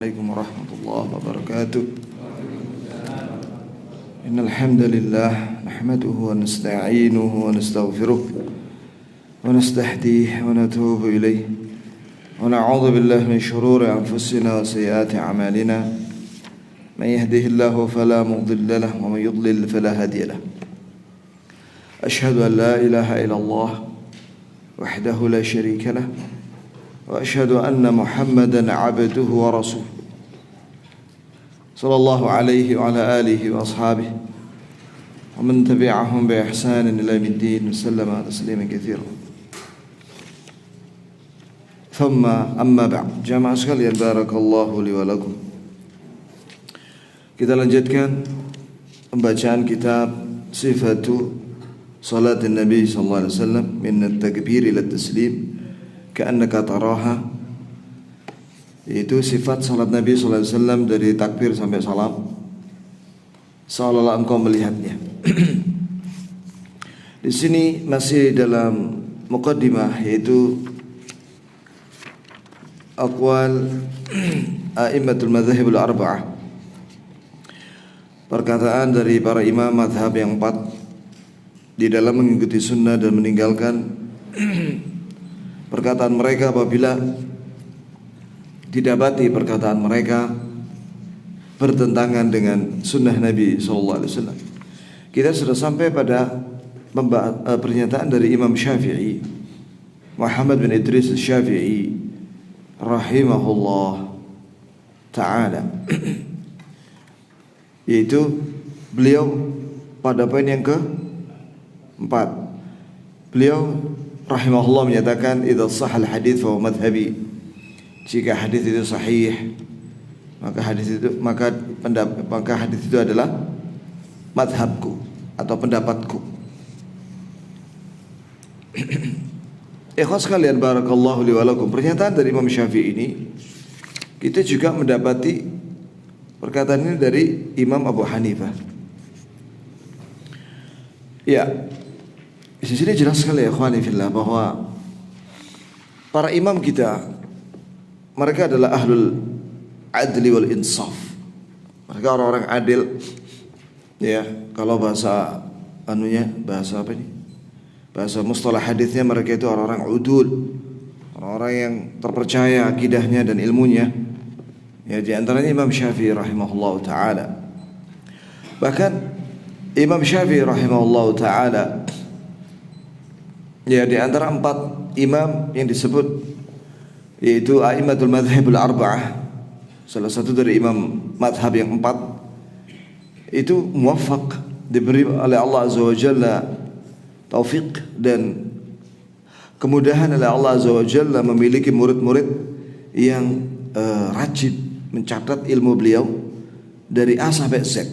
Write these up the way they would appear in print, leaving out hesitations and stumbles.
عليكم ورحمة الله وبركاته. إن الحمد لله نحمده ونستعينه ونستغفره ونستهديه ونتوب إليه ونعوذ بالله من شرور أنفسنا وسيئات أعمالنا. من يهده الله فلا مضل له ومن يضلل فلا هادي له. أشهد أن لا إله إلا الله وحده لا شريك له وأشهد أن محمدا عبده ورسوله صلى الله عليه وعلى آله وأصحابه ومن تبعهم بإحسان إلى يوم الدين وسلم تسليما كثيرا. ثم أما بعد. Jamaah sekalian, barakallahu li wa lakum. Kita lanjutkan pembacaan kitab Sifatu Salat Nabi sallallahu alaihi wasallam min at-takbir ila at-taslim ka'annaka taraha, yaitu sifat salat Nabi sallallahu alaihi wasallam dari takbir sampai salam seolah-olah engkau melihatnya. Di sini masih dalam muqaddimah, yaitu aqwal a'immatul madzhabul arba'ah, perkataan dari para imam mazhab yang empat di dalam mengikuti sunnah dan meninggalkan perkataan mereka apabila didapati perkataan mereka bertentangan dengan sunnah Nabi SAW. Kita sudah sampai pada pernyataan dari Imam Syafi'i, Muhammad bin Idris Syafi'i rahimahullah ta'ala, yaitu beliau pada poin yang keempat, beliau rahimahullah menyatakan idza sahal hadits fa huwa madhhabi. Jika hadis itu sahih, maka hadis itu adalah madhabku atau pendapatku. Ikhwas sekalian, barakallahu li wa lakum. Pernyataan dari Imam Syafi'i ini kita juga mendapati perkataan ini dari Imam Abu Hanifah. Ya, di sini jelas sekali ya ikhwani fillah bahwa para imam kita, mereka adalah ahlul adli wal insaf. Mereka orang-orang adil. Ya, kalau bahasa bahasa apa ini? Bahasa mustalah hadisnya, mereka itu orang-orang udul, orang-orang yang terpercaya akidahnya dan ilmunya. Ya, di antaranya Imam Syafi'i rahimahullah taala. Bahkan Imam Syafi'i rahimahullah taala, ya, di antara empat imam yang disebut, yaitu a'immatul madzhabul arba'ah, salah satu dari imam madhab yang empat, itu muwaffaq, diberi oleh Allah Azza wa Jalla taufik dan kemudahan oleh Allah Azza wa Jalla memiliki murid-murid yang rajin mencatat ilmu beliau dari A sampai Z.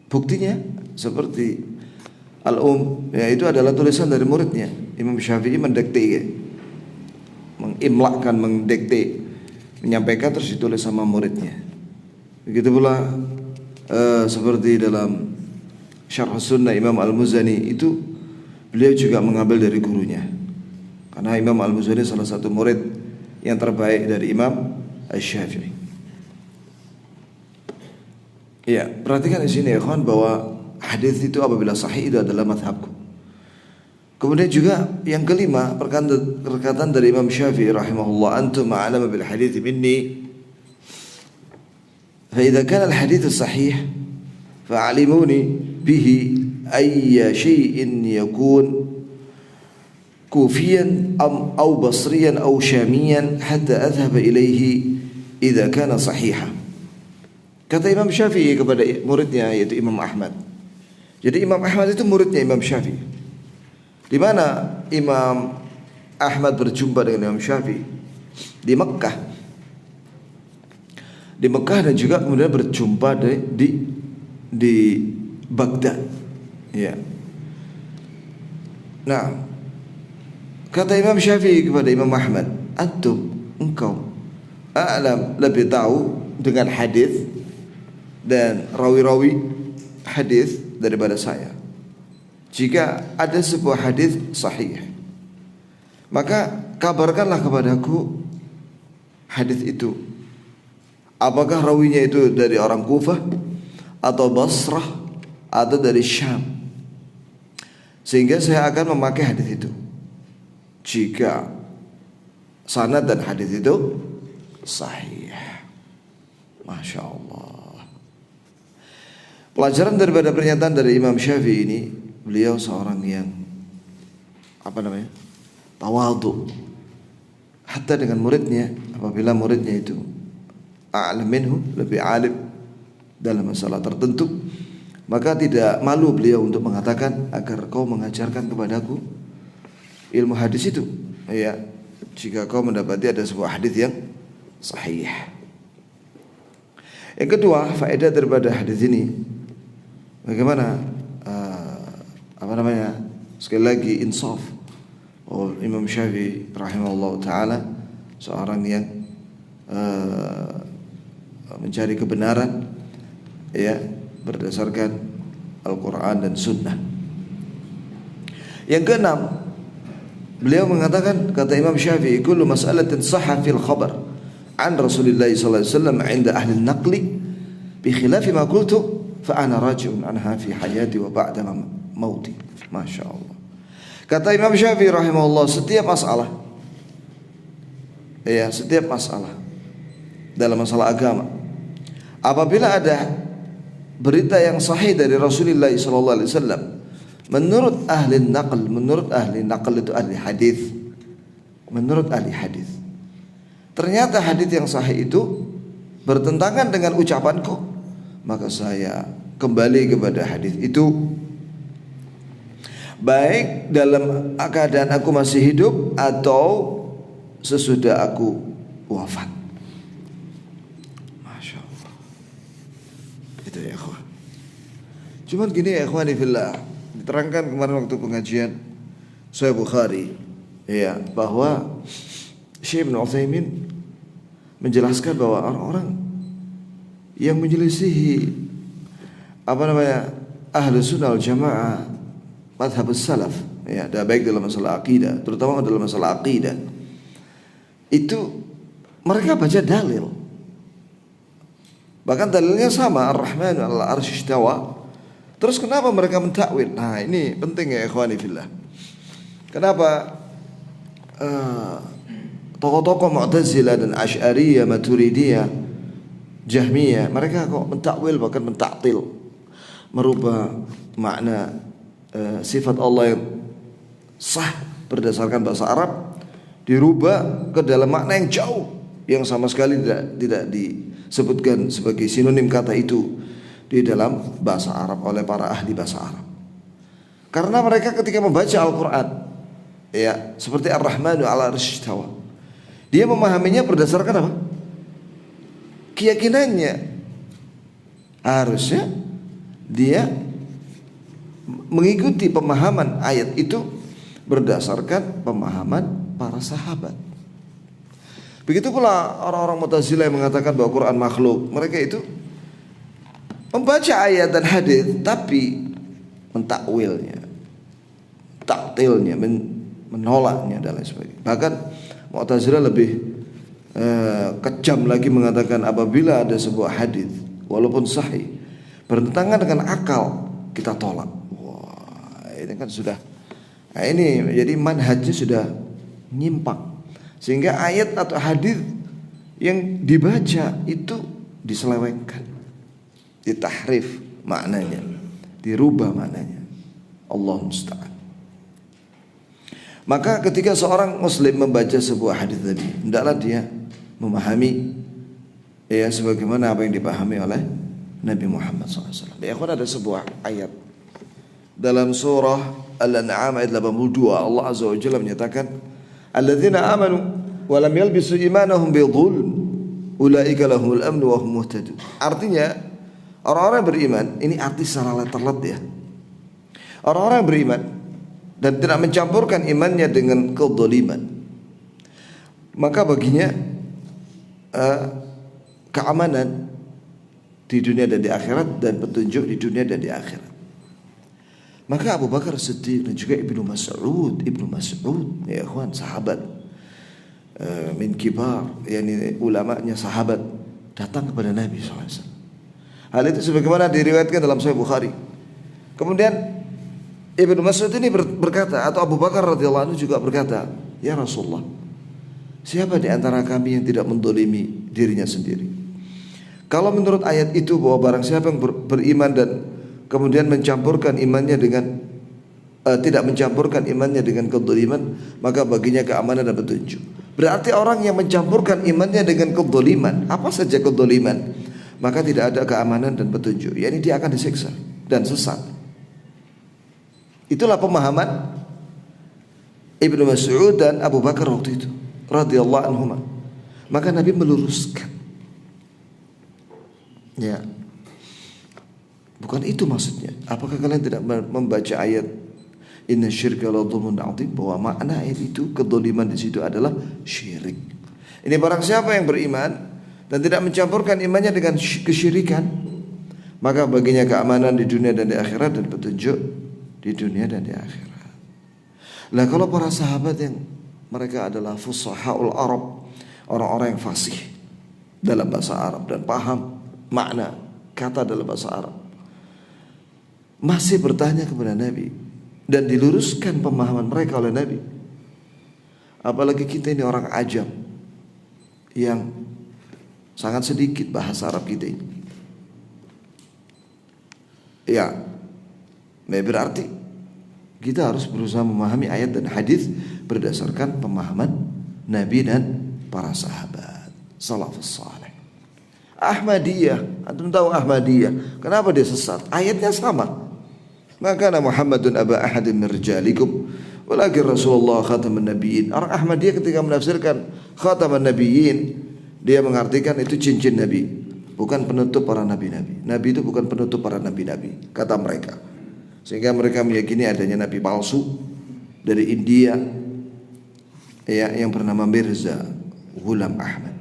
Buktinya seperti ya, itu adalah tulisan dari muridnya. Imam Syafi'i mendikte, mengimlakkan, mendikte, menyampaikan, terus ditulis sama muridnya. Begitu pula seperti dalam Syarh Sunnah Imam Al-Muzani, itu beliau juga mengambil dari gurunya. Karena Imam Al-Muzani salah satu murid yang terbaik dari Imam Asy-Syafi'i. Ya, perhatikan di sini ya kawan, bahwa hadis itu apabila sahih itu adalah madhabku. Kemudian juga yang kelima, perkataan dari Imam Syafi'i rahimahullah, antum a'lamu bil hadits minni, fa idza kana al hadits sahih fa'alimuni bihi ayya shay'in yakun kufiyan aw basriyan aw syamiyan hatta adhhab ilayhi idza kana sahihan. Kata Imam Syafi'i kepada muridnya, yaitu Imam Ahmad. Jadi Imam Ahmad itu muridnya Imam Syafi'i. Di mana Imam Ahmad berjumpa dengan Imam Syafi'i? Di Mekah. Di Mekah, dan juga kemudian berjumpa di Baghdad. Ya. Nah, kata Imam Syafi'i kepada Imam Ahmad, antum, engkau a'lam, lebih tahu dengan hadis dan rawi-rawi hadis daripada saya. Jika ada sebuah hadis sahih, maka kabarkanlah kepadaku hadis itu. Apakah rawinya itu dari orang Kufah atau Basrah atau dari Syam? Sehingga saya akan memakai hadis itu jika sanad dan hadis itu sahih. Masya Allah. Pelajaran daripada pernyataan dari Imam Syafi'i ini, beliau seorang yang tawadhu. Hatta dengan muridnya, apabila muridnya itu a'lam minhu, lebih alim dalam masalah tertentu, maka tidak malu beliau untuk mengatakan, agar kau mengajarkan kepadaku ilmu hadis itu, ya, jika kau mendapati ada sebuah hadis yang sahih. Yang kedua, faedah daripada hadis ini, bagaimana sekali lagi insaf. Imam Syafi'i rahimahullah taala seorang yang mencari kebenaran, ya, berdasarkan Al-Quran dan Sunnah. Yang keenam, beliau mengatakan, kata Imam Syafi'i, kullu mas'alatin sahha fil khabar an Rasulillah sallallahu alaihi wasallam 'inda ahli an-naqli bi khilafi ma qultu fa ana raji'un anha fi hayati wa ba'da mauti. Masya Allah. Kata Imam Syafi'i rahimahullah, setiap masalah dalam masalah agama, apabila ada berita yang sahih dari Rasulullah sallallahu alaihi wasallam menurut ahli naql itu ahli hadis, menurut ahli hadis, ternyata hadis yang sahih itu bertentangan dengan ucapanku, maka saya kembali kepada hadis itu, baik dalam keadaan aku masih hidup atau sesudah aku wafat. Masya Allah. Itu ya ikhwan. Cuman gini ya ikhwani fillah, diterangkan kemarin waktu pengajian Sahih Bukhari, ya, bahwa Syekh Ibn Utsaimin menjelaskan bahwa orang-orang yang menyelisihi ahlu sunnah wal jamaah, madhab salaf, ya, baik dalam masalah akidah, terutama dalam masalah akidah, itu mereka baca dalil, bahkan dalilnya sama, Ar-Rahman 'alal 'arsy istawa. Terus kenapa mereka mentakwil? Nah, ini penting ya ikhwani fillah. Kenapa tokoh-tokoh Mu'tazilah dan Asy'ariyah, Maturidiyah, Jahmiyah, mereka kok mentakwil, bahkan mentaktil, merubah makna sifat Allah yang sah berdasarkan bahasa Arab, dirubah ke dalam makna yang jauh, yang sama sekali tidak disebutkan sebagai sinonim kata itu di dalam bahasa Arab oleh para ahli bahasa Arab. Karena mereka ketika membaca Al-Quran, ya, seperti Ar-Rahmanu 'alal 'arsy istawa, dia memahaminya berdasarkan apa? Keyakinannya. Harusnya dia mengikuti pemahaman ayat itu berdasarkan pemahaman para sahabat. Begitu pula orang-orang Mu'tazilah yang mengatakan bahwa Quran makhluk. Mereka itu membaca ayat dan hadis tapi mentakwilnya, taktilnya, menolaknya dan lain sebagainya. Bahkan Mu'tazilah lebih kejam lagi, mengatakan apabila ada sebuah hadis walaupun sahih bertentangan dengan akal, kita tolak. Wah, ini kan sudah, nah ini jadi manhajnya sudah nyimpang, sehingga ayat atau hadis yang dibaca itu diselewengkan, ditahrif maknanya, dirubah maknanya. Allah musta'an. Maka ketika seorang muslim membaca sebuah hadis tadi, hendaklah dia memahami, ya, sebagaimana apa yang dipahami oleh Nabi Muhammad SAW. Ya, ada sebuah ayat dalam surah Al-An'am ayat 82, Allah Azza wa Jalla menyatakan, alladzina amanu wa lam yalbisu imanahum bidhulm ulaika lahumul amnu wa hum muhtadun. Artinya orang-orang yang beriman, ini arti secara letterlet ya, orang-orang yang beriman dan tidak mencampurkan imannya dengan kedzaliman, maka baginya keamanan di dunia dan di akhirat, dan petunjuk di dunia dan di akhirat. Maka Abu Bakar Siddiq dan juga Ibnu Mas'ud, ya ikhwan, sahabat min kibar, yakni ulamanya sahabat, datang kepada Nabi SAW. Hal itu sebagaimana diriwayatkan dalam Sahih Bukhari. Kemudian Ibnu Mas'ud ini berkata, atau Abu Bakar radhiyallahu anhu juga berkata, ya Rasulullah, siapa di antara kami yang tidak mendolimi dirinya sendiri? Kalau menurut ayat itu bahwa barang siapa yang beriman dan kemudian mencampurkan imannya dengan tidak mencampurkan imannya dengan kedzaliman, maka baginya keamanan dan petunjuk. Berarti orang yang mencampurkan imannya dengan kedzaliman, apa saja kedzaliman, maka tidak ada keamanan dan petunjuk. Yani dia akan disiksa dan sesat. Itulah pemahaman Ibnu Mas'ud dan Abu Bakar waktu itu radhiyallahu anhuma. Maka Nabi meluruskan. Ya. Bukan itu maksudnya. Apakah kalian tidak membaca ayat Inna syirka la dzulmun adzim, bahwa makna ayat itu kedzaliman di situ adalah syirik. Ini barang siapa yang beriman dan tidak mencampurkan imannya dengan kesyirikan, maka baginya keamanan di dunia dan di akhirat dan petunjuk di dunia dan di akhirat. Lah kalau para sahabat yang mereka adalah fusahaul Arab, orang-orang yang fasih dalam bahasa Arab dan paham makna kata dalam bahasa Arab, masih bertanya kepada Nabi dan diluruskan pemahaman mereka oleh Nabi. Apalagi kita ini orang ajam yang sangat sedikit bahasa Arab kita ini. Ya, berarti kita harus berusaha memahami ayat dan hadis berdasarkan pemahaman Nabi dan para sahabat salafus saleh. Ahmadiyah, antum tahu Ahmadiyah, kenapa dia sesat? Ayatnya sama. Maka Muhammadun aba ahadin min rijalikum walakin Rasulullah khataman nabiyyin. Orang Ahmadiyah ketika menafsirkan khataman nabiyyin, dia mengartikan itu cincin Nabi, bukan penutup para nabi-nabi. Nabi itu bukan penutup para nabi-nabi, kata mereka. Sehingga mereka meyakini adanya nabi palsu dari India, ya, yang bernama Mirza Ghulam Ahmad.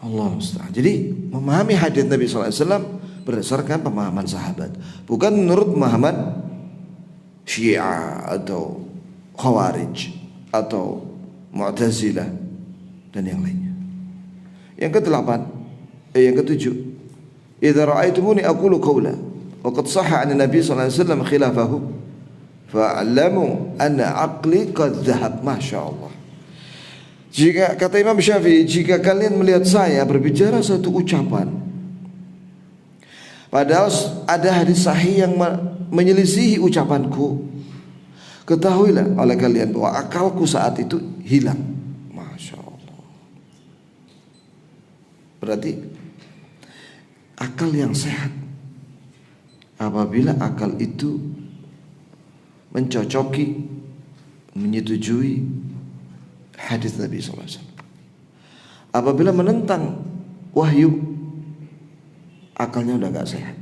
Allah musta'an. Jadi memahami hadis Nabi SAW berdasarkan pemahaman sahabat, bukan menurut pemahaman Syiah atau Khawarij atau Mu'tazilah dan yang lainnya. Yang yang ketujuh, idza ra'aitumuni aqulu qawla wa qad sahha 'an Nabi sallallahu alaihi wasallam khilafahu fa'lamu anna aqli qad dhahab. Masyaallah. Jika kata Imam Syafi'i, jika kalian melihat saya berbicara satu ucapan padahal ada hadis sahih yang menyelisihi ucapanku, ketahuilah oleh kalian bahwa akalku saat itu hilang. Masya Allah. Berarti akal yang sehat apabila akal itu mencocoki, menyetujui hadis Nabi SAW. Apabila menentang wahyu, akalnya udah gak sehat.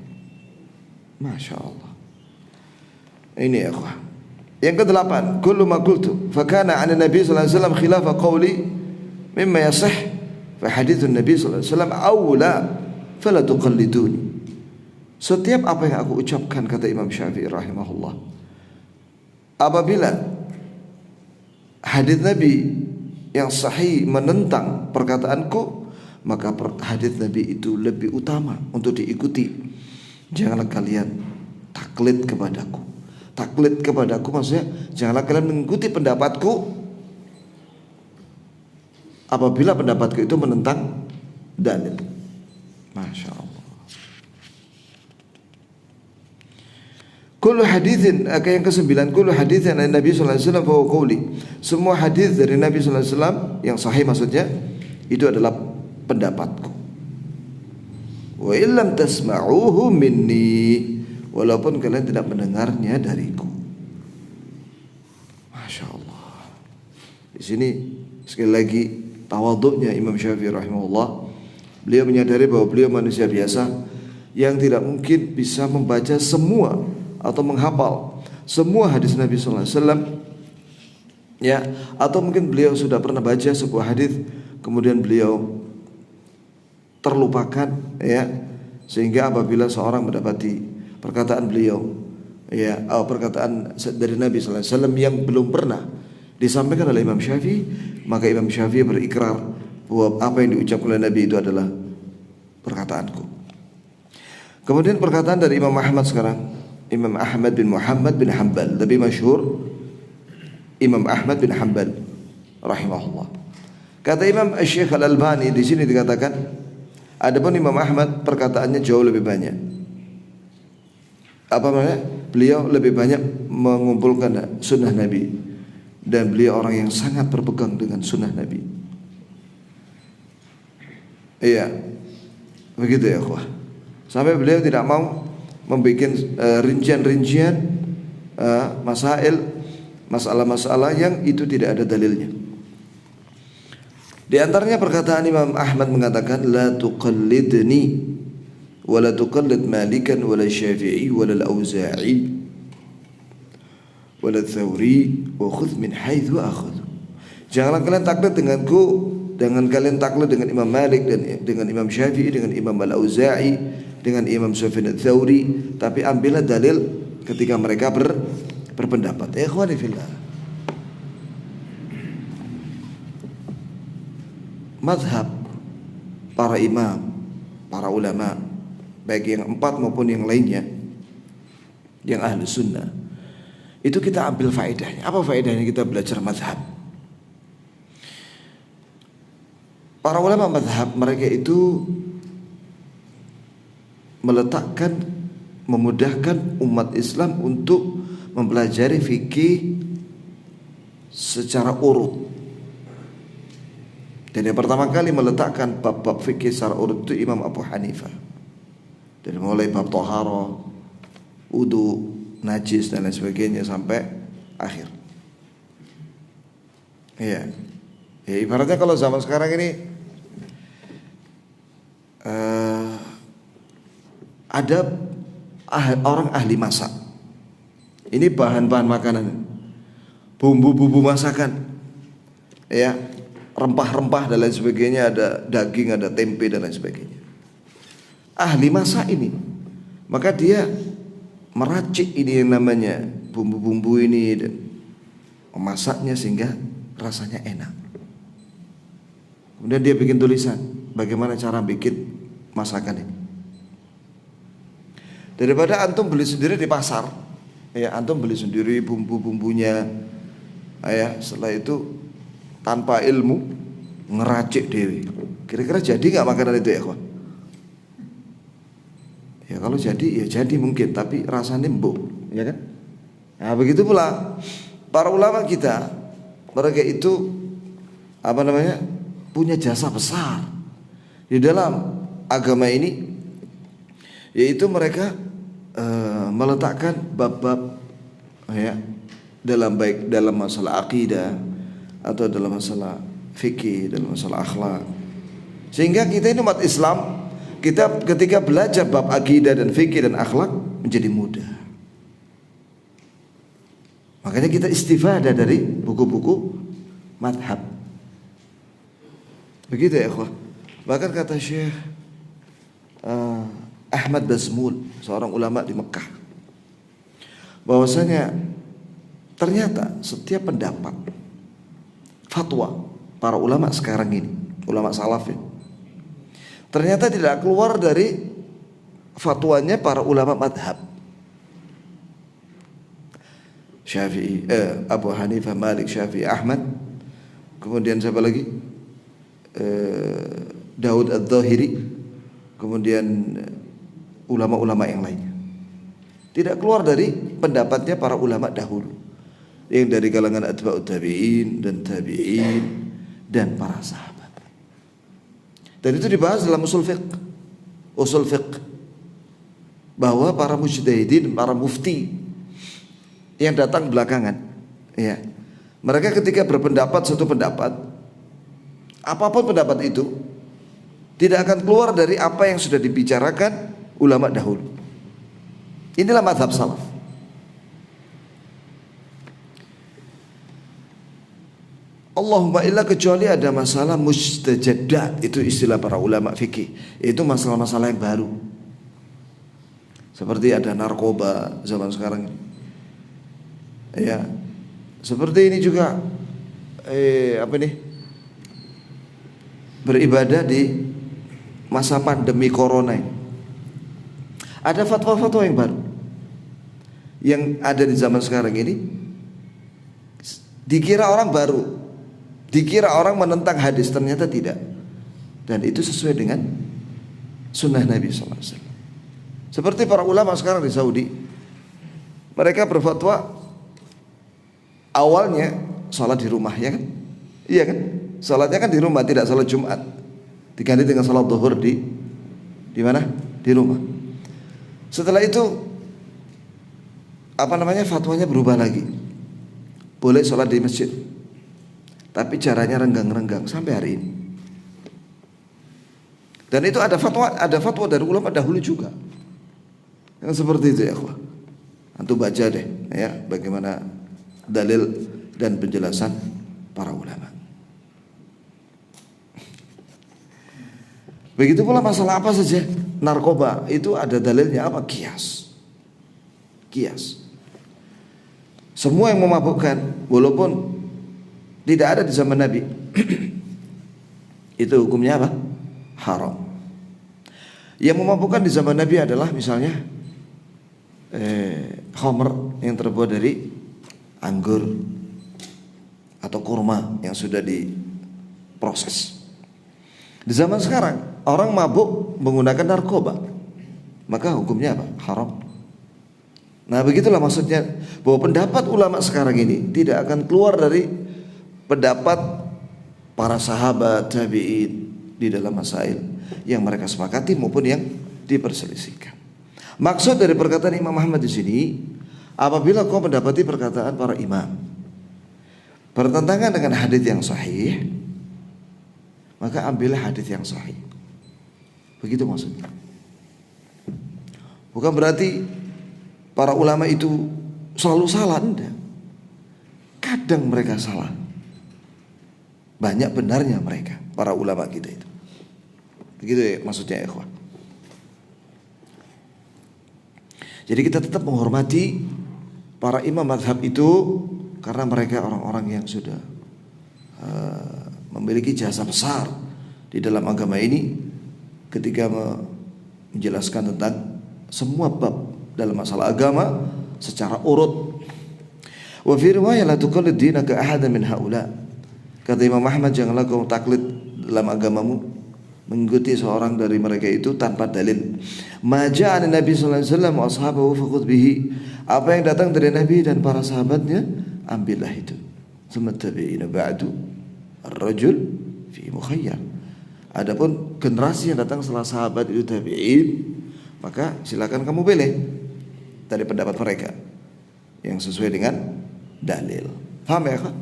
Masya Allah. Ini ya akhwah. Yang ke-8, kullu ma qultu fa kana 'an Nabi sallallahu alaihi wasallam khilafa qawli mimma yasih fa hadithun Nabi sallallahu alaihi wasallam aula fala tuqalliduni. Setiap apa yang aku ucapkan, kata Imam Syafi'i rahimahullah, apabila hadis Nabi yang sahih menentang perkataanku, maka hadis Nabi itu lebih utama untuk diikuti. Janganlah kalian taklid kepadaku. Taklid kepadaku maksudnya janganlah kalian mengikuti pendapatku apabila pendapatku itu menentang dalil. Masya Allah. Kullu hadithin, yang ke-9, kullu hadithin dari Nabi sallallahu alaihi wasallam fa huwa qawli. Semua hadis dari Nabi sallallahu alaihi wasallam yang sahih maksudnya itu adalah pendapatku. Wa illam tasma'uhu minni, walaupun kalian tidak mendengarnya dariku. Masya Allah. Di sini sekali lagi tawadhu'nya Imam Syafi'i rahimahullah. Beliau menyadari bahwa beliau manusia biasa yang tidak mungkin bisa membaca semua atau menghafal semua hadis Nabi sallallahu alaihi wasallam, ya, atau mungkin beliau sudah pernah baca sebuah hadis kemudian beliau terlupakan, ya, sehingga apabila seorang mendapati perkataan beliau, ya, perkataan dari Nabi sallallahu alaihi wasallam yang belum pernah disampaikan oleh Imam Syafi'i, maka Imam Syafi'i berikrar bahwa apa yang diucapkan oleh Nabi itu adalah perkataanku. Kemudian perkataan dari Imam Ahmad sekarang, Imam Ahmad bin Muhammad bin Hanbal, lebih masyhur Imam Ahmad bin Hanbal rahimahullah. Kata Imam Syekh Al-Albani di sini dikatakan, adapun Imam Ahmad perkataannya jauh lebih banyak. Apa namanya? Beliau lebih banyak mengumpulkan sunnah Nabi, dan beliau orang yang sangat berpegang dengan sunnah Nabi. Iya, begitu ya, akhwah. Sampai beliau tidak mau membuat rincian-rincian masalah-masalah yang itu tidak ada dalilnya. Di antaranya perkataan Imam Ahmad mengatakan, la tuqallidni wa la tuqallid Malikan wa la Syafi'i wa la Al-Auza'i wa la Thawri wa khudh min haitsu akhadhu. Janganlah kalian taklid denganku, dengan kalian taklid dengan Imam Malik dan dengan Imam Syafi'i, dengan Imam Al-Auza'i, dengan Imam Sufyan Ats-Tsauri, tapi ambillah dalil ketika mereka berpendapat. Ikhwani fillah, mazhab para imam, para ulama, baik yang 4 maupun yang lainnya, yang ahli sunnah, itu kita ambil faedahnya. Apa faedahnya kita belajar mazhab? Para ulama mazhab, mereka itu meletakkan, memudahkan umat Islam untuk mempelajari fikih secara urut. Dan yang pertama kali meletakkan bab-bab fikih secara urut itu Imam Abu Hanifah. Dari mulai bab tohara, wudu, najis dan lain sebagainya sampai akhir. Iya. Ya, ibaratnya kalau zaman sekarang ini ada orang ahli masak. Ini bahan-bahan makanan, bumbu-bumbu masakan, ya, rempah-rempah dan lain sebagainya, ada daging, ada tempe dan lain sebagainya. Ahli masak ini, maka dia meracik ini yang namanya bumbu-bumbu ini dan memasaknya sehingga rasanya enak. Kemudian dia bikin tulisan bagaimana cara bikin masakan ini. Daripada antum beli sendiri di pasar, ya, antum beli sendiri bumbu-bumbunya, ya, setelah itu tanpa ilmu ngeracik dewi. Kira-kira jadi nggak makanan itu ya, kawan? Ya kalau jadi ya jadi mungkin, tapi rasanya embuk, ya kan? Nah begitu pula para ulama kita, mereka itu apa namanya, punya jasa besar di dalam agama ini, yaitu mereka meletakkan bab-bab, ya, baik dalam masalah akidah atau dalam masalah fikih, dalam masalah akhlak, sehingga kita ini umat Islam, kita ketika belajar bab akidah dan fikih dan akhlak menjadi mudah. Makanya kita istifadah dari buku-buku madhab. Begitu ya ikhwah. Bahkan kata Syekh Ahmad Bazmul, seorang ulama di Mekah, bahwasanya ternyata setiap pendapat, fatwa para ulama sekarang ini, ulama salafin, ternyata tidak keluar dari fatwanya para ulama madhab. Syafi'i, Abu Hanifah, Malik, Syafi'i, Ahmad, kemudian siapa lagi? Daud Adz-Dzahiri, kemudian ulama-ulama yang lainnya. Tidak keluar dari pendapatnya para ulama dahulu, yang dari kalangan atba'ut tabi'in dan tabi'in dan para sahabat. Dan itu dibahas dalam usul fiqh, bahwa para mujtahidin, para mufti yang datang belakangan, ya, mereka ketika berpendapat satu pendapat, apapun pendapat itu, tidak akan keluar dari apa yang sudah dibicarakan ulama dahulu. Inilah mazhab salaf. Allahumma illa kecuali ada masalah mustajaddat, itu istilah para ulama fikih, itu masalah-masalah yang baru. Seperti ada narkoba zaman sekarang, ya, seperti ini juga apa nih, beribadah di masa pandemi corona ini. Ada fatwa-fatwa yang baru yang ada di zaman sekarang ini. Dikira orang baru, dikira orang menentang hadis, ternyata tidak. Dan itu sesuai dengan sunnah Nabi SAW. Seperti para ulama sekarang di Saudi, mereka berfatwa awalnya sholat di rumah, ya kan? Iya kan? Sholatnya kan di rumah, tidak sholat Jumat, diganti dengan sholat zuhur di mana? Di rumah. Setelah itu fatwanya berubah lagi. Boleh sholat di masjid, tapi caranya renggang-renggang sampai hari ini. Dan itu ada fatwa dari ulama dahulu juga yang seperti itu ya akhwah. Antum baca deh ya bagaimana dalil dan penjelasan para ulama. Begitu pula masalah apa saja narkoba itu ada dalilnya apa? Qiyas. Semua yang memabukkan walaupun tidak ada di zaman Nabi itu hukumnya apa? Haram. Yang memabukkan di zaman Nabi adalah misalnya khamr yang terbuat dari anggur atau kurma yang sudah diproses. Di zaman sekarang orang mabuk menggunakan narkoba, maka hukumnya apa? Haram. Nah begitulah maksudnya bahwa pendapat ulama sekarang ini tidak akan keluar dari pendapat para sahabat tabi'in di dalam masail yang mereka sepakati maupun yang diperselisihkan. Maksud dari perkataan Imam Ahmad di sini, apabila kau mendapati perkataan para imam bertentangan dengan hadis yang sahih, maka ambillah hadis yang sahih. Begitu maksudnya. Bukan berarti para ulama itu selalu salah, enggak. Kadang mereka salah. Banyak benarnya mereka, para ulama kita itu. Begitu ya maksudnya ikhwan. Jadi kita tetap menghormati para imam mazhab itu karena mereka orang-orang yang sudah memiliki jasa besar di dalam agama ini ketika menjelaskan tentang semua bab dalam masalah agama secara urut. Wa fi riwayah la tuqallid dinaka ahadan min haula. Kata Imam Ahmad, janganlah kau taklid dalam agamamu mengikuti seorang dari mereka itu tanpa dalil. Ma ja'ana Nabi sallallahu alaihi wasallam wa ashabahu faqud bihi. Apa yang datang dari Nabi dan para sahabatnya, ambillah itu. Summa tabi'ina ba'du ar-rajul fi mukhayyar. Adapun generasi yang datang setelah sahabat itu tabi'in, maka silakan kamu pilih dari pendapat mereka yang sesuai dengan dalil. Paham ya kan?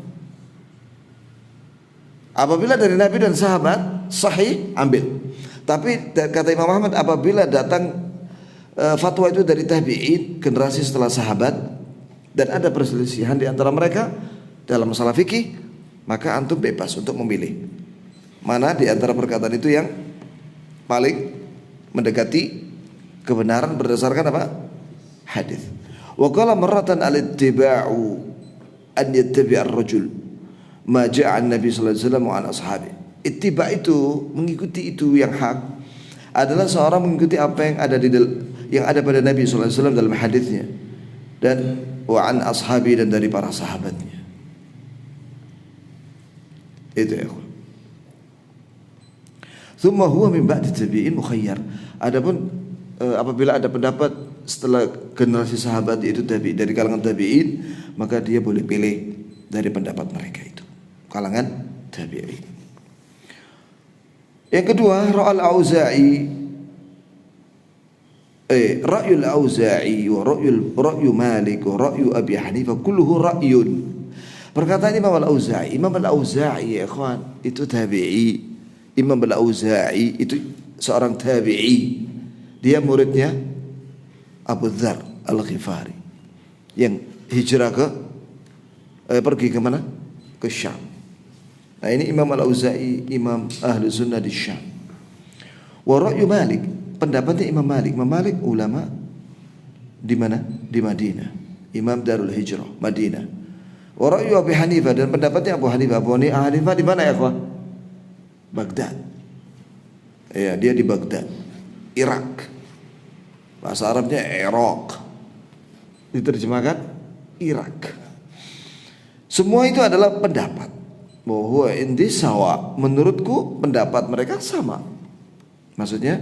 Apabila dari Nabi dan sahabat sahih, ambil. Tapi kata Imam Ahmad, apabila datang fatwa itu dari tabi'in, generasi setelah sahabat, dan ada perselisihan di antara mereka dalam masalah fikih, maka antum bebas untuk memilih mana di antara perkataan itu yang paling mendekati kebenaran berdasarkan apa? Hadis. Wa qala marratan al-ittiba'u an yattabi'a ar-rajul ma ja'a an-nabi sallallahu alaihi wasallam wa an ashabi. Ittiba' itu mengikuti itu yang hak adalah seorang mengikuti apa yang ada pada Nabi sallallahu alaihi wasallam dalam hadisnya dan wa an ashabi dan dari para sahabatnya. Itu ya. Thumma huwa min ba'di tabi'in mukhayyar. Adapun apabila ada pendapat setelah generasi sahabat itu dari kalangan tabi'in, maka dia boleh pilih dari pendapat mereka itu, kalangan tabi'in. Yang kedua, ra'yul Auza'i wa ra'yu Malik wa ra'yu Abi Hanifah kulluhu ra'yun. Perkataan Imam Al-Auza'i, ya ikhwan, itu tabi'i. Imam Al-Auza'i itu seorang tabi'i. Dia muridnya Abu Dzar Al-Ghifari yang hijrah pergi ke mana? Ke Syam. Nah ini Imam Al-Auza'i, Imam Ahlu Sunnah di Syam. Wa ra'yu Malik, pendapatnya Imam Malik. Imam Malik ulama di mana? Di Madinah. Imam Darul Hijrah, Madinah. Wa ra'yu Abi Hanifah, dan pendapatnya Abu Hanifah. Abu Hanifah di mana ya, Pak? Baghdad. Ya, dia di Baghdad, Irak. Bahasa Arabnya Iraq. Diterjemahkan Irak. Semua itu adalah pendapat bahwa indi sawa, menurutku pendapat mereka sama. Maksudnya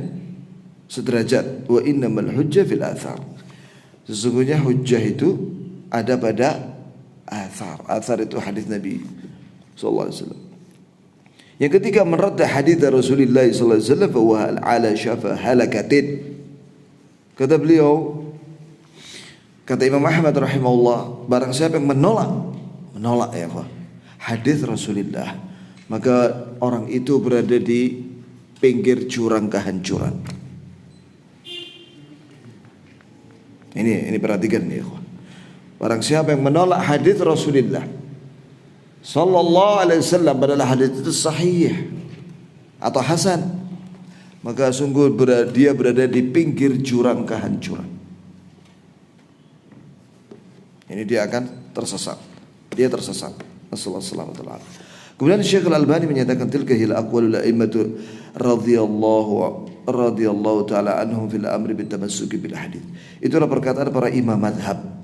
sederajat. Wa innamal hujjah fil athar. Sesungguhnya hujjah itu ada pada athar. Athar itu hadis Nabi sallallahu alaihi wasallam. Yang ketiga, meradda hadits Rasulullah sallallahu alaihi wasallam wa ala syafa halakatin. Kata beliau, kata Imam Ahmad rahimahullah, barang siapa yang menolak ya Allah, hadis Rasulullah, maka orang itu berada di pinggir jurang kehancuran. Ini perhatikan ya Allah. Barang siapa yang menolak hadis Rasulullah sallallahu alaihi wasallam, adalah hadis itu sahih atau hasan, maka sungguh dia berada di pinggir jurang kehancuran. Ini dia akan tersesat. Dia tersesat. Assalamualaikum. Kemudian Syekh Al-Albani menyatakan tilka hil aqwalul a'immatu radhiyallahu taala anhum fil amri bitamassuki bil hadis. Itulah perkataan para imam mazhab.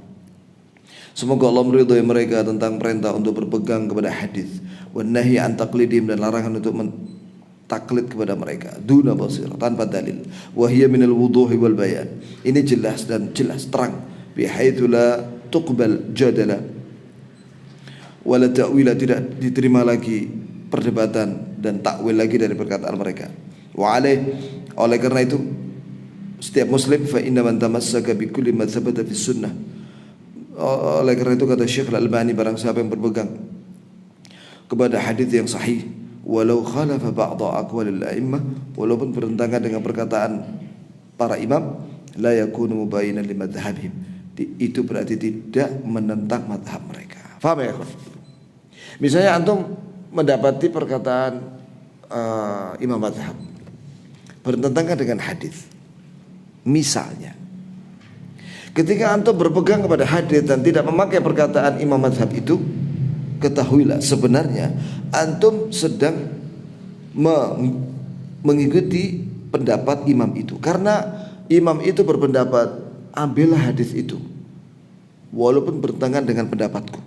Semoga Allah meridhai mereka tentang perintah untuk berpegang kepada hadis, wan nahi an taqlidim, dan larangan untuk taklid kepada mereka duna basir, tanpa dalil. Wa hiya minal wuduhi wal bayan. Ini jelas dan jelas terang, bihaitsu la tuqbal jadala wala ta'wila, tidak diterima lagi perdebatan dan takwil lagi dari perkataan mereka. Wa oleh karena itu setiap muslim fa inna man tamassaka bi kulli ma thabata fi sunnah. Oleh karena itu kata Syekh Al-Albani, barang siapa yang berpegang kepada hadis yang sahih, walau khalafa ba'dha aqwalil a'immah, walaupun bertentangan dengan perkataan para imam, la yakunu mubayyinan li madhhabihim, itu berarti tidak menentang madhab mereka. Faham ya? Misalnya antum mendapati perkataan imam madhab bertentangan dengan hadis, misalnya ketika antum berpegang kepada hadis dan tidak memakai perkataan imam mazhab itu, ketahuilah sebenarnya antum sedang mengikuti pendapat imam itu. Karena imam itu berpendapat, ambillah hadis itu walaupun bertentangan dengan pendapatku,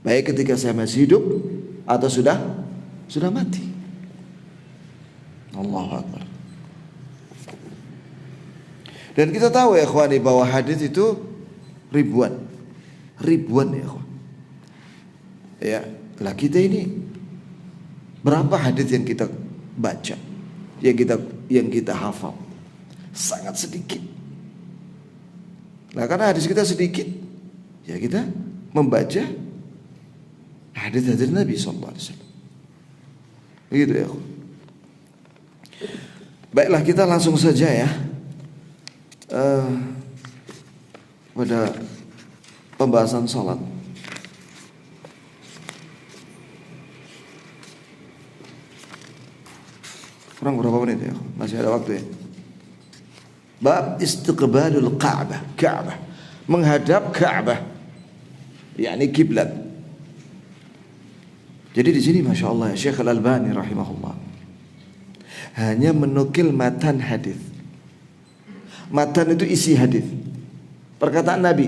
baik ketika saya masih hidup atau sudah mati. Allahu Akbar. Dan kita tahu ya ikhwani bahwa hadis itu ribuan ya ikhwan. Ya, lah kita ini berapa hadis yang kita baca, yang kita hafal? Sangat sedikit. Nah, karena hadis kita sedikit, ya kita membaca hadis-hadis Nabi sallallahu alaihi wasallam. Begitu ya ikhwan. Baiklah, kita langsung saja ya pada pembahasan salat. Kurang berapa menit ya? Masih ada waktu ya. Bab istiqbalul Ka'bah, menghadap Ka'bah, yakni kiblat. Jadi di sini masya Allah ya, Syekh Al-Albani rahimahullah hanya menukil matan hadis. Matan itu isi hadis, perkataan Nabi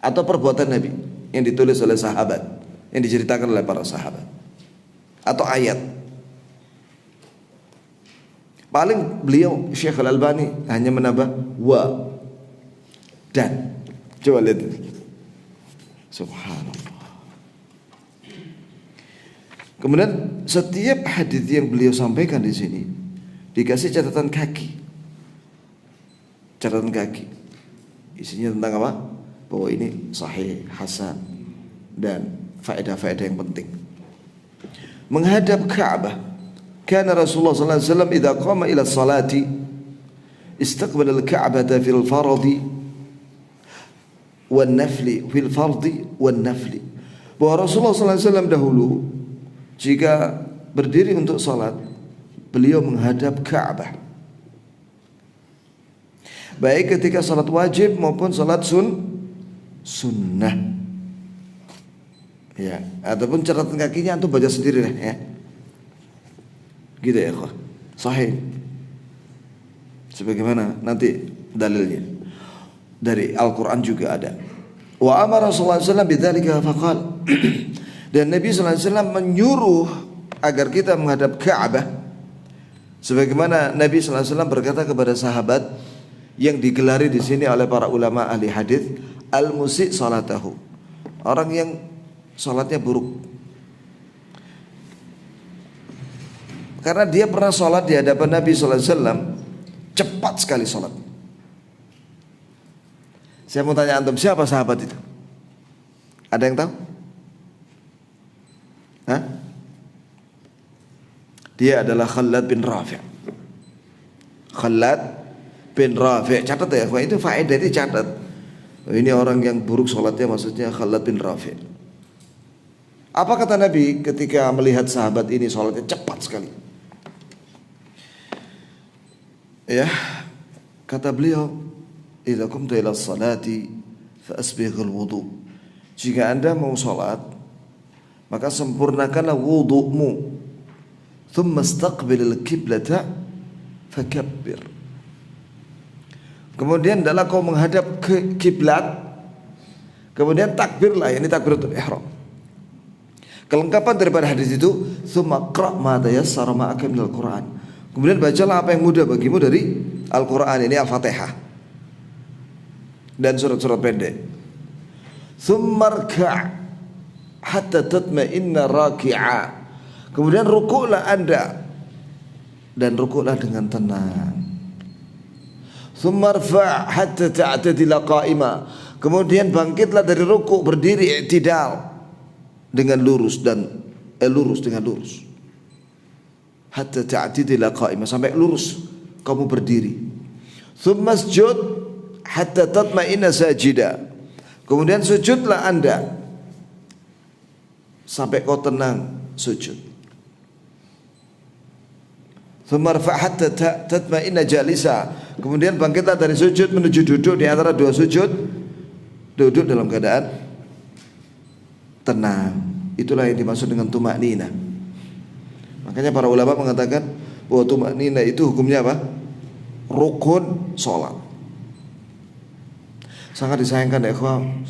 atau perbuatan Nabi yang ditulis oleh sahabat, yang diceritakan oleh para sahabat, atau ayat. Paling beliau Syekh Al-Albani hanya menambah wa dan. Coba lihat, subhanallah. Kemudian setiap hadis yang beliau sampaikan di sini dikasih catatan kaki. Isinya tentang apa? Bahwa ini sahih, hasan, dan faedah-faedah yang penting. Menghadap Ka'bah. Kana Rasulullah sallallahu alaihi wasallam idza qama ila salati istaqbala al-Ka'bata fil fardi wan nafli, fil fardi wan nafli. Bahwa Rasulullah sallallahu alaihi wasallam dahulu jika berdiri untuk salat, beliau menghadap Ka'bah. Baik ketika salat wajib maupun salat sunnah. Ya, ataupun catatan kakinya antum baca sendiri lah ya. Gitu ya, kok. Sahih. Sebagaimana nanti dalilnya dari Al-Quran juga ada. Wa amara sallallahu alaihi wasallam bidzalika faqala. Dan Nabi sallallahu alaihi wasallam menyuruh agar kita menghadap Ka'bah. Sebagaimana Nabi sallallahu alaihi wasallam berkata kepada sahabat yang digelari di sini oleh para ulama ahli hadis, al-musi' salatahu. Orang yang salatnya buruk. Karena dia pernah salat di hadapan Nabi sallallahu alaihi wasallam, cepat sekali salat. Saya mau tanya antum, siapa sahabat itu? Ada yang tahu? Hah? Dia adalah Khalad bin Rafi'. Khalad bin Rafi'. Catat ya, itu faedah, itu catat. Ini orang yang buruk salatnya, maksudnya Khalad bin Rafi'. Apa kata Nabi ketika melihat sahabat ini salatnya cepat sekali? Ya, kata beliau, idza qumta ila salati fa asbighul wudu. Jika Anda mau salat, maka sempurnakanlah wudu'mu. Thumma istaqbilil qiblata fakabbir. Kemudian adalah kau menghadap ke kiblat. Kemudian takbirlah, ini takbiratul ihram. Kelengkapan daripada hadis itu, thumma qra' ma tayassara ma'aka minal Qur'an. Kemudian bacalah apa yang mudah bagimu dari Al-Qur'an, ini Al-Fatihah dan surat-surat pendek. Thumma rka' hatta tatma'inna raki'a. Kemudian rukuklah Anda dan rukuklah dengan tenang. Thumma rfa' hatta ta'tadila qa'ima. Kemudian bangkitlah dari rukuk, berdiri i'tidal dengan lurus dan lurus dengan lurus. Hatta ta'tadila qa'ima, sampai lurus kamu berdiri. Thumma sujud hatta tatma'inna sajida. Kemudian sujudlah Anda sampai kau tenang sujud. Thumma rfa' hatta tatma'inna jalisa. Kemudian bangkitlah dari sujud menuju duduk di antara dua sujud. Duduk dalam keadaan tenang. Itulah yang dimaksud dengan tumaknina. Makanya para ulama mengatakan bahwa tumaknina itu hukumnya apa? Rukun sholat. Sangat disayangkan ya ikhwan,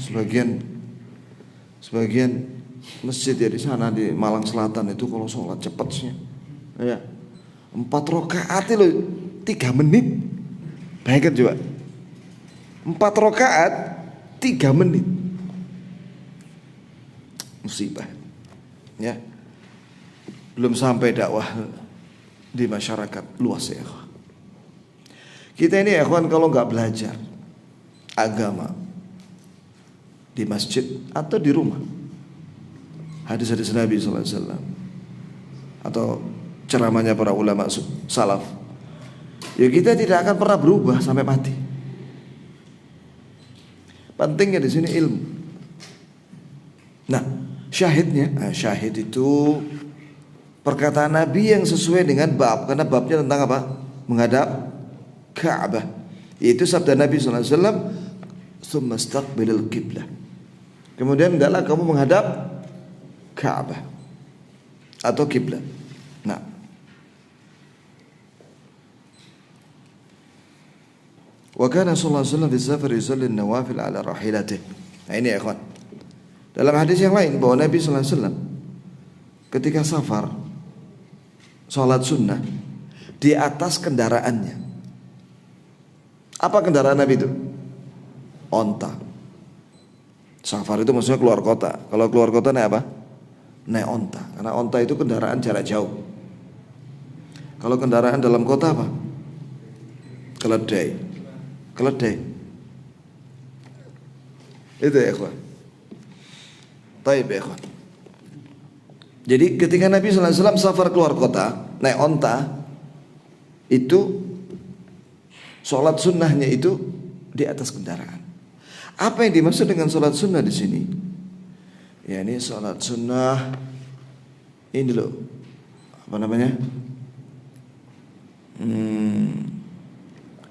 sebagian masjid ya di sana di Malang Selatan itu kalau sholat cepat sih. Ya. 4 rakaat itu 3 menit. Bayangkan coba. 4 rakaat 3 menit. Musibah. Ya. Belum sampai dakwah di masyarakat luas ya. Kita ini ya ikhwan kalau enggak belajar agama di masjid atau di rumah, hadis-hadis Nabi sallallahu alaihi wasallam atau ceramahnya para ulama salaf, ya kita tidak akan pernah berubah sampai mati. Pentingnya di sini ilmu. Nah, syahidnya, syahid itu perkataan Nabi yang sesuai dengan bab, karena babnya tentang apa? Menghadap Ka'bah. Itu sabda Nabi sallallahu alaihi wasallam, "Tsumma istaqbilil qiblah." Kemudian hendaklah kamu menghadap Ka'bah atau kiblat. Nah, wa kana sallallahu alaihi wasallam fi safar yusalli an-nawafil ala rahilatihi. Nah ini ya ikhwan. Dalam hadis yang lain bahwa Nabi sallallahu alaihi wasallam ketika safar salat sunnah di atas kendaraannya. Apa kendaraan Nabi itu? Onta. Safar itu maksudnya keluar kota. Kalau keluar kota naik apa? Naik onta. Karena onta itu kendaraan jarak jauh. Kalau kendaraan dalam kota apa? Keledai. Keledai. Itu ya ikhwan. Taib ya ikhwan. Jadi ketika Nabi sallallahu alaihi wasallam safar keluar kota naik onta, itu sholat sunnahnya itu di atas kendaraan. Apa yang dimaksud dengan sholat sunnah di sini? Ya ini sholat sunnah ini loh, apa namanya?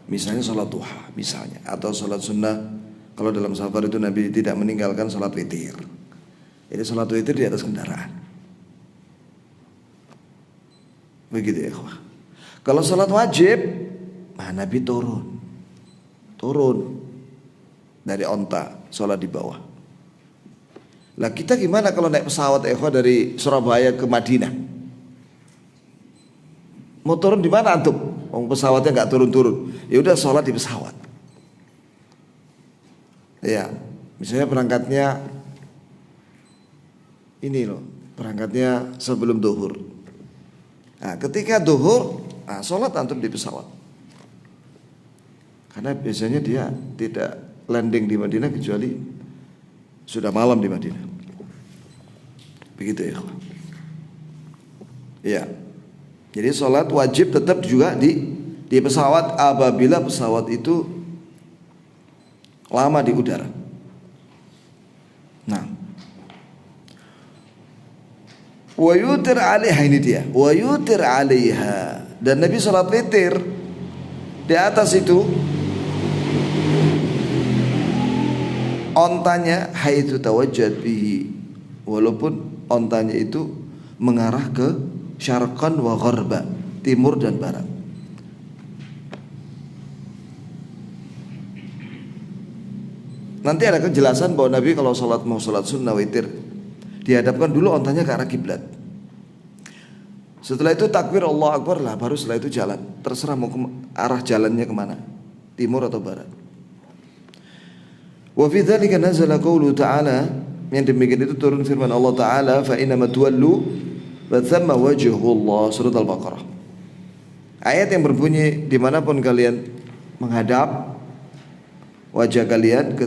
Misalnya sholat duha, misalnya, atau sholat sunnah. Kalau dalam safar itu Nabi tidak meninggalkan sholat witir. Ini sholat witir di atas kendaraan. Begitu ya ikhwah. Kalau sholat wajib, Nabi turun dari onta, sholat di bawah. Lah kita gimana kalau naik pesawat dari Surabaya ke Madinah? Mau turun di mana antum? Pesawatnya nggak turun-turun. Ya udah sholat di pesawat. Ya, misalnya berangkatnya sebelum duhur. Nah, ketika duhur, sholat antum di pesawat. Karena biasanya dia tidak landing di Madinah kecuali sudah malam di Madinah. Begitu ya. Ya. Jadi sholat wajib tetap juga di pesawat apabila pesawat itu lama di udara. Nah, wa yutir 'alaiha, ini dia. Wa yutir 'alaiha, dan Nabi salat witir di atas itu ontanya haitsu tawajjat bihi, walaupun ontanya itu mengarah ke syarqan wa gharba, timur dan barat. Nanti ada kejelasan bahwa Nabi kalau mau sholat sunnah witir dihadapkan dulu ontanya ke arah kiblat. Setelah itu takbir Allah Akbar lah, baru setelah itu jalan. Terserah mau arah jalannya kemana, timur atau barat. Wa fi dzalika nazala qaulu ta'ala, yang demikian itu turun firman Allah Ta'ala, fa inna ma tuwallu fa thamma wajhullah, surat Al-Baqarah. Ayat yang berbunyi dimanapun kalian menghadap, wajah kalian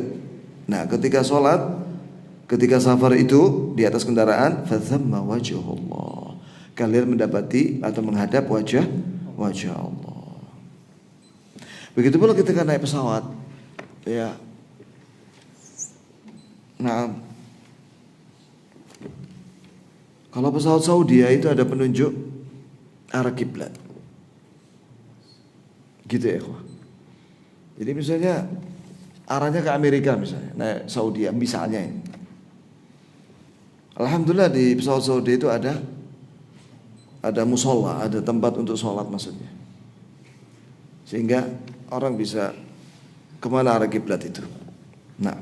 ketika sholat, ketika safar itu di atas kendaraan, fa thamma wajhullah, kalian mendapati atau menghadap wajah Allah. Begitu pula ketika naik pesawat, ya. Nah, kalau pesawat Saudi itu ada penunjuk arah kiblat, gitu ya. Jadi misalnya arahnya ke Amerika misalnya, naik Saudi misalnya ini. Alhamdulillah di pesawat Saudi itu ada musola, ada tempat untuk sholat maksudnya, sehingga orang bisa kemana arah kiblat itu. Nah,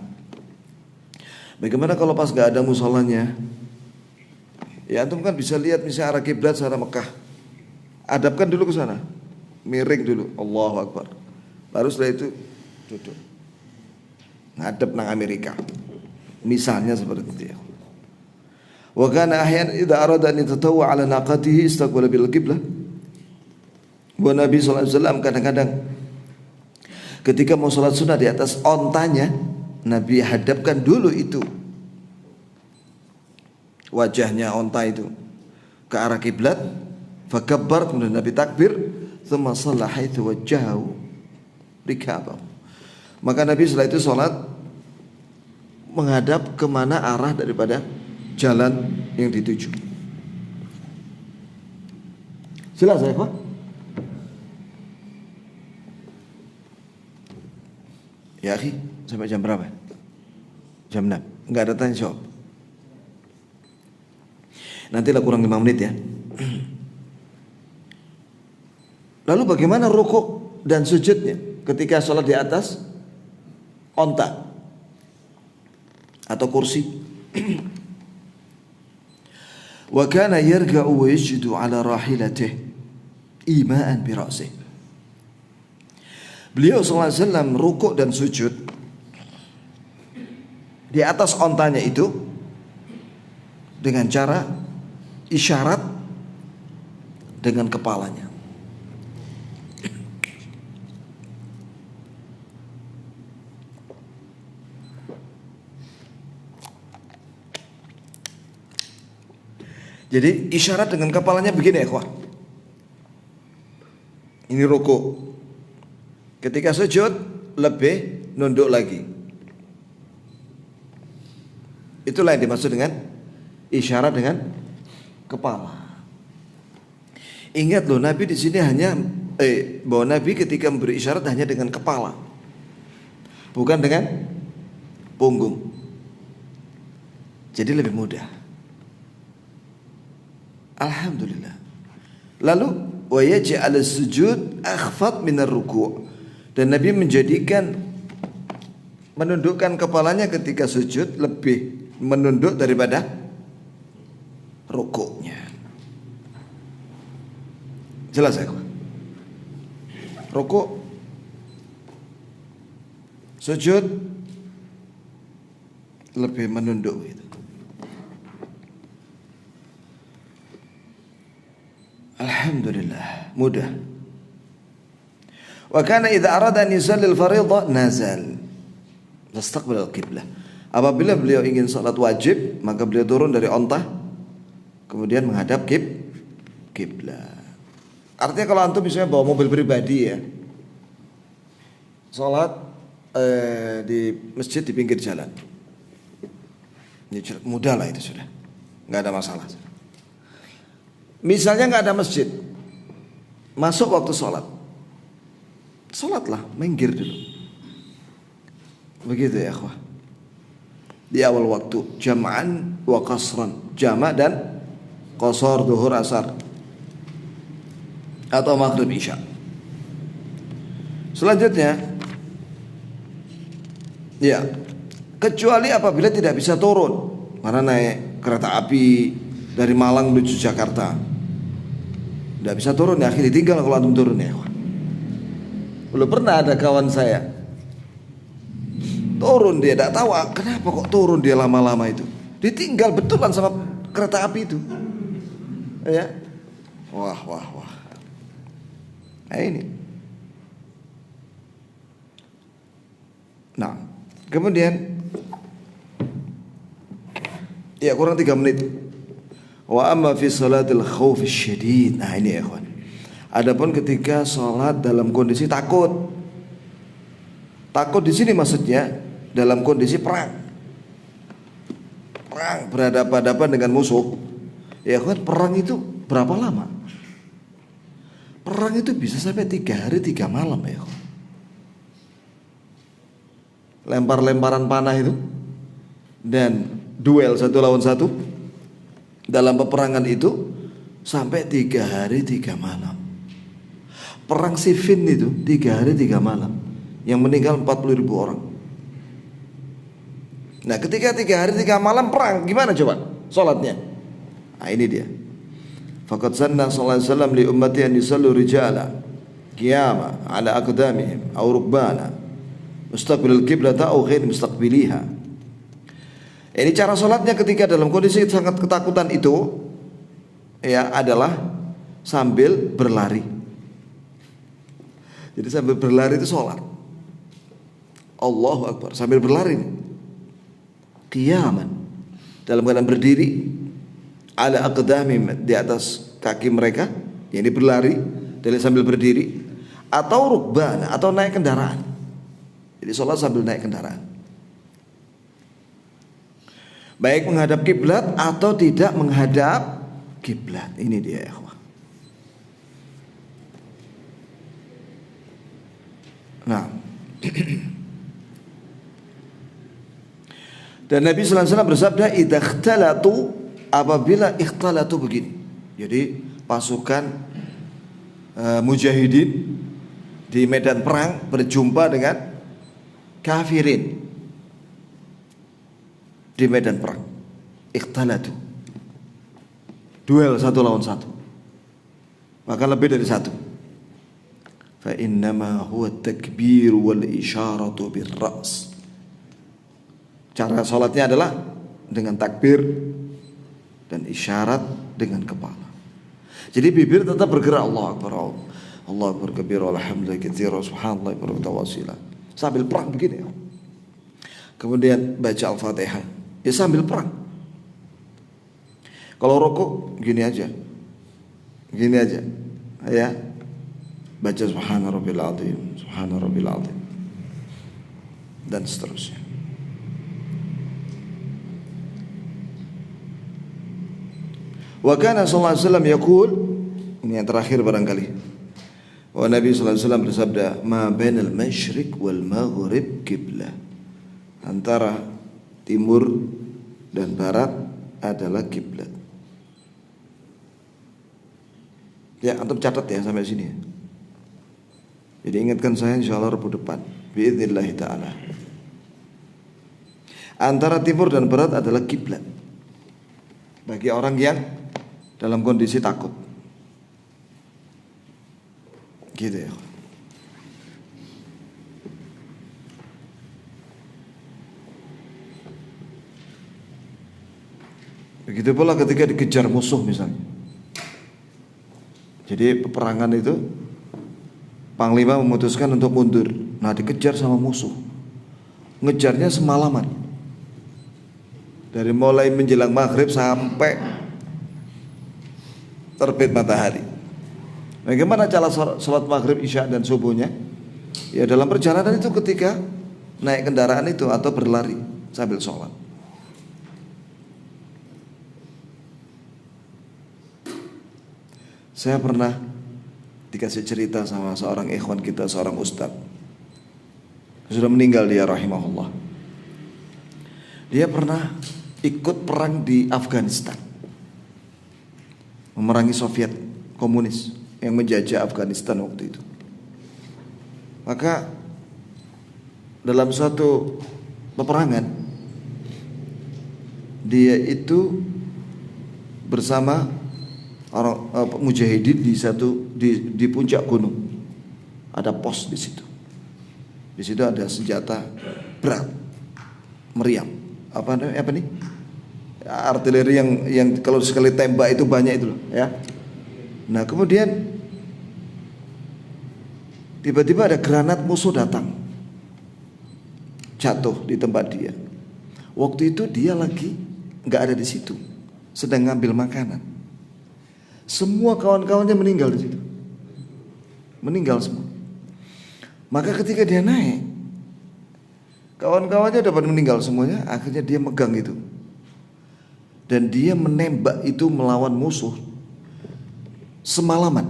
bagaimana kalau pas gak ada musolanya? Ya antum kan bisa lihat misalnya arah kiblat sana Mekah, hadapkan dulu ke sana, miring dulu, Allahu Akbar, baru setelah itu duduk ngadep nang Amerika, misalnya seperti itu ya. Wa kana ahyan idza arada an yatatawwa ala naqatihi istaqbala bil qiblah. Wa Nabi sallallahu alaihi wasallam kadang-kadang ketika mau salat sunnah di atas ontanya, Nabi hadapkan dulu itu wajahnya onta itu ke arah kiblat, fakabbar, kemudian Nabi takbir, thumma shalla haitsu wajjahu rikabahu. Maka Nabi setelah itu salat menghadap kemana arah daripada jalan yang dituju. Jelas ya Pak? Ya akhi, sampai jam berapa? Jam 6. Enggak ada tanya jawab. Nantilah kurang 5 menit ya. Lalu bagaimana rukuk dan sujudnya ketika sholat di atas onta atau kursi? Wa kana yarka'u wa yasjudu ala rahilatihi ima'an bi ra'sihi. Beliau sallallahu alaihi wasallam rukuk dan sujud di atas ontanya itu dengan cara isyarat dengan kepalanya. Jadi isyarat dengan kepalanya begini ya, ikhwah. Ini rukuk. Ketika sujud lebih nunduk lagi. Itulah yang dimaksud dengan isyarat dengan kepala. Ingat loh, Nabi di sini bahwa Nabi ketika memberi isyarat hanya dengan kepala, bukan dengan punggung. Jadi lebih mudah. Alhamdulillah. Lalu wa yaj'al as-sujud akhfad min ar-ruku'. Dan Nabi menjadikan menundukkan kepalanya ketika sujud lebih menunduk daripada rukuknya. Jelas ya? Rukuk, sujud lebih menunduk itu. Alhamdulillah, mudah. Wa kana idza arada an yusalli al-fariidha nazal fastaqbala al-qiblah. Apabila beliau ingin salat wajib, maka beliau turun dari onta kemudian menghadap kiblat. Artinya kalau antum misalnya bawa mobil pribadi ya, salat di masjid di pinggir jalan, ini mudah lah itu, sudah nggak ada masalah. Misalnya nggak ada masjid, masuk waktu sholat, sholatlah minggir dulu, begitu ya akhwah. Di awal waktu jam'an wa qasran, jama' dan qasar, duhur asar atau maghrib isya. Selanjutnya, ya, kecuali apabila tidak bisa turun, karena naik kereta api dari Malang menuju Jakarta, tidak bisa turun ya, akhirnya tinggal kalau antum turun ya. Belum pernah ada kawan saya turun, dia tidak tahu kenapa kok turun dia lama-lama itu, ditinggal betulan sama kereta api itu, ya. Wah. Nah ini. Nah, kemudian ya kurang 3 menit. Wa amma fi salatil khauf syadid. Nah ini ya ikhwan. Adapun ketika salat dalam kondisi takut. Takut di sini maksudnya dalam kondisi perang. Perang berhadapan-hadapan dengan musuh. Ya ikhwan, perang itu berapa lama? Perang itu bisa sampai 3 hari 3 malam ya ikhwan. Lempar-lemparan panah itu dan duel 1 lawan 1 dalam peperangan itu sampai 3 hari 3 malam. Perang Siffin itu 3 hari 3 malam, yang meninggal 40.000 orang. Nah ketika 3 hari 3 malam perang, gimana coba sholatnya? Nah ini dia. Faqad sanna sallallahu alaihi wasallam li ummati an yusallu rijala qiyama ala aqdamihim aw rukbana mustaqbil al-qiblata aw ghair mustaqbiliha. Ini cara sholatnya ketika dalam kondisi sangat ketakutan itu, ya, adalah sambil berlari. Jadi sambil berlari itu sholat. Allahu Akbar, sambil berlari. Qiyaman, dalam keadaan berdiri, ala aqdamim, di atas kaki mereka, yang berlari dari sambil berdiri, atau rukbana, atau naik kendaraan. Jadi sholat sambil naik kendaraan, baik menghadap kiblat atau tidak menghadap kiblat. Ini dia ya ikhwah. Nah, dan Nabi sallallahu alaihi wasallam bersabda, idza ikhtalatu, apabila ikhtalatu begini. Jadi pasukan mujahidin di medan perang berjumpa dengan kafirin di medan perang. Ikhtalatu, duel 1 lawan 1, bahkan lebih dari 1. Fa innama huwa takbir wal isyaratu bir ra's. Cara salatnya adalah dengan takbir dan isyarat dengan kepala. Jadi bibir tetap bergerak, Allahu Akbar, Allahu Akbar kabir, alhamdulillah katsira, subhanallah wa tawasila, sambil perang begini. Kemudian baca Al-Fatihah, ya sambil perang. Kalau rukuk gini aja, ya, baca subhana rabbil azim, subhana rabbil azim, dan seterusnya. Wa kana sallallahu alaihi wasallam yaqul, ini yang terakhir barangkali. Wa Nabi sallallahu alaihi wasallam bersabda, ma bainal masyriq wal maghrib qiblah. Antara timur dan barat adalah kiblat. Ya, antum catat ya sampai sini ya. Jadi ingatkan saya insyaallah Rabu depan biidznillah taala. Antara timur dan barat adalah kiblat bagi orang yang dalam kondisi takut. Gitu ya. Begitu pula ketika dikejar musuh misalnya. Jadi peperangan itu panglima memutuskan untuk mundur. Nah, dikejar sama musuh. Ngejarnya semalaman. Dari mulai menjelang maghrib sampai terbit matahari. Bagaimana cara sholat maghrib, isya dan subuhnya? Ya dalam perjalanan itu ketika naik kendaraan itu atau berlari sambil sholat. Saya pernah dikasih cerita sama seorang ikhwan kita, seorang ustadz. Sudah meninggal dia rahimahullah. Dia pernah ikut perang di Afghanistan, memerangi Soviet komunis yang menjajah Afghanistan waktu itu. Maka dalam suatu peperangan dia itu bersama orang mujahidin di puncak gunung. Ada pos di situ. Di situ ada senjata berat, meriam. Apa nih? Artileri yang kalau sekali tembak itu banyak itu loh, ya. Nah, kemudian tiba-tiba ada granat musuh datang, jatuh di tempat dia. Waktu itu dia lagi nggak ada di situ, sedang ngambil makanan. Semua kawan-kawannya meninggal di situ, meninggal semua. Maka ketika dia naik, kawan-kawannya dapat meninggal semuanya. Akhirnya dia megang itu, dan dia menembak itu melawan musuh semalaman.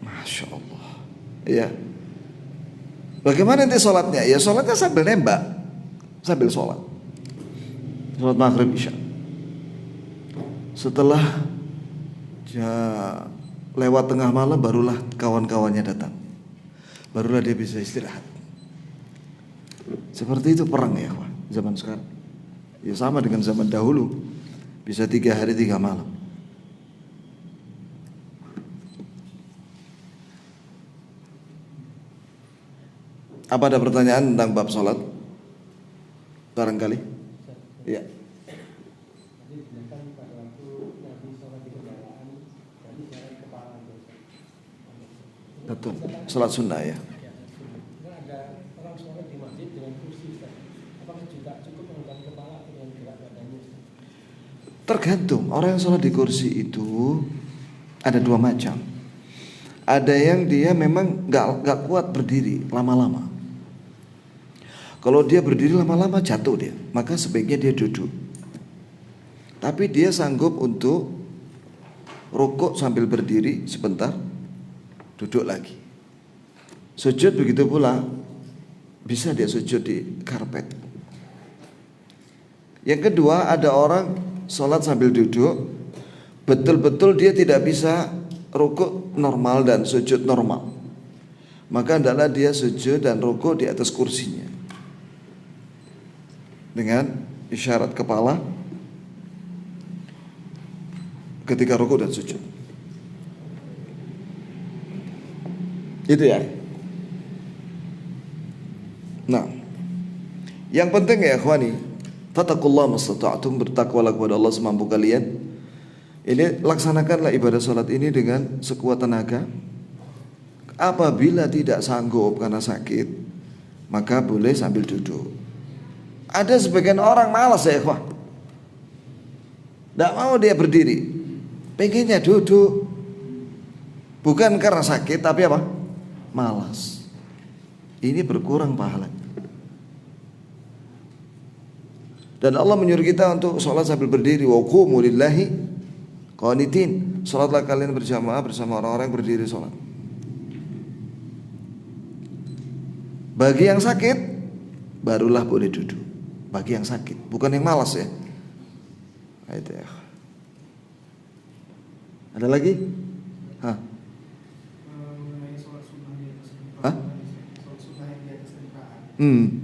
Masya Allah. Ya. Bagaimana nanti sholatnya? Ya sholatnya sambil nembak, sambil sholat maghrib isya. Setelah lewat tengah malam barulah kawan-kawannya datang. Barulah dia bisa istirahat. Seperti itu perang ya zaman sekarang. Ya sama dengan zaman dahulu. Bisa 3 hari 3 malam. Apa ada pertanyaan tentang bab sholat? Barangkali? Ya. Betul, sholat sunnah ya. Ada orang sholat di masjid dengan kursi, apakah juga cukup mengangkat kepala dengan gerak badannya? Tergantung, orang yang sholat di kursi itu ada 2 macam. Ada yang dia memang gak kuat berdiri lama-lama. Kalau dia berdiri lama-lama jatuh dia, maka sebaiknya dia duduk. Tapi dia sanggup untuk rukuk sambil berdiri sebentar, duduk lagi. Sujud begitu pula, bisa dia sujud di karpet. Yang kedua, ada orang sholat sambil duduk, betul-betul dia tidak bisa rukuk normal dan sujud normal. Maka adalah dia sujud dan rukuk di atas kursinya dengan isyarat kepala ketika rukuk dan sujud. Itu ya. Nah, yang penting ya ikhwani, fattaqullaha mastata'tum, bertakwalah kepada Allah semampu kalian. Ini laksanakanlah ibadah salat ini dengan sekuat tenaga. Apabila tidak sanggup karena sakit, maka boleh sambil duduk. Ada sebagian orang malas ya ikhwan, tidak mau dia berdiri, pengennya duduk. Bukan karena sakit tapi apa? Malas. Ini berkurang pahala. Dan Allah menyuruh kita untuk sholat sambil berdiri. Wa qumu lillahi qanitin. Sholatlah kalian berjamaah bersama orang-orang yang berdiri sholat. Bagi yang sakit barulah boleh duduk. Bagi yang sakit, bukan yang malas ya. Itu ya. Ada lagi? Hah? Mengenai sholat sunnah di atas kendaraan. Hah? Sholat sunnah yang di atas kendaraan.